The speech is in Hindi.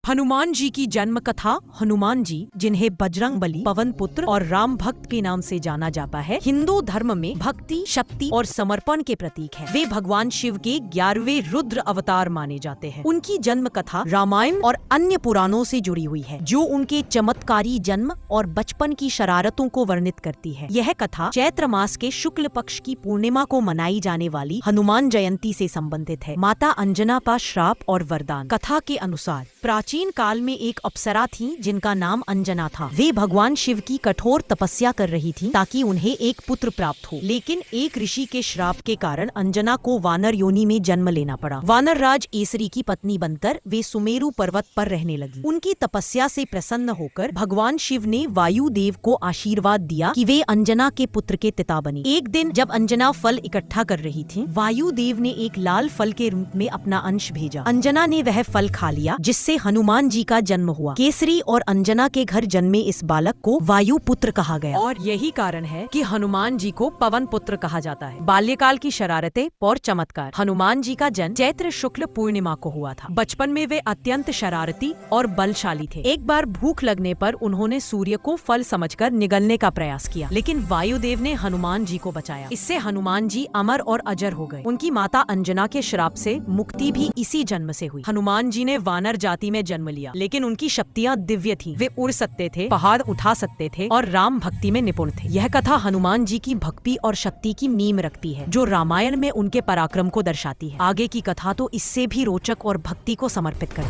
हनुमान जी की जन्म कथा। हनुमान जी, जिन्हें बजरंगबली, पवन पुत्र और राम भक्त के नाम से जाना जाता है, हिंदू धर्म में भक्ति, शक्ति और समर्पण के प्रतीक हैं। वे भगवान शिव के 11वें रुद्र अवतार माने जाते हैं। उनकी जन्म कथा रामायण और अन्य पुराणों से जुड़ी हुई है, जो उनके चमत्कारी जन्म और बचपन की शरारतों को वर्णित करती है। यह कथा चैत्र मास के शुक्ल पक्ष की पूर्णिमा को मनाई जाने वाली हनुमान जयंती से संबंधित है। माता अंजना का श्राप और वरदान। कथा के अनुसार प्राचीन काल में एक अप्सरा थी जिनका नाम अंजना था। वे भगवान शिव की कठोर तपस्या कर रही थी ताकि उन्हें एक पुत्र प्राप्त हो, लेकिन एक ऋषि के श्राप के कारण अंजना को वानर योनि में जन्म लेना पड़ा। वानर राज एसरी की पत्नी बनकर वे सुमेरु पर्वत पर रहने लगी। उनकी तपस्या से प्रसन्न होकर भगवान शिव ने वायु देव को आशीर्वाद दिया कि वे अंजना के पुत्र के पिता बने। एक दिन जब अंजना फल इकट्ठा कर रही थी, वायु देव ने एक लाल फल के रूप में अपना अंश भेजा। अंजना ने वह फल खा लिया, जिससे हनुमान जी का जन्म हुआ। केसरी और अंजना के घर जन्मे इस बालक को वायु पुत्र कहा गया और यही कारण है कि हनुमान जी को पवन पुत्र कहा जाता है। बाल्यकाल की शरारतें और चमत्कार। हनुमान जी का जन्म चैत्र शुक्ल पूर्णिमा को हुआ था। बचपन में वे अत्यंत शरारती और बलशाली थे। एक बार भूख लगने पर उन्होंने सूर्य को फल समझकर निगलने का प्रयास किया, लेकिन वायुदेव ने हनुमान जी को बचाया। इससे हनुमान जी अमर और अजर हो गए। उनकी माता अंजना के श्राप से मुक्ति भी इसी जन्म से हुई। हनुमान जी ने वानर जाति में जन्म लिया, लेकिन उनकी शक्तियाँ दिव्य थीं। वे उड़ सकते थे, पहाड़ उठा सकते थे और राम भक्ति में निपुण थे। यह कथा हनुमान जी की भक्ति और शक्ति की नींव रखती है, जो रामायण में उनके पराक्रम को दर्शाती है। आगे की कथा तो इससे भी रोचक और भक्ति को समर्पित करती है।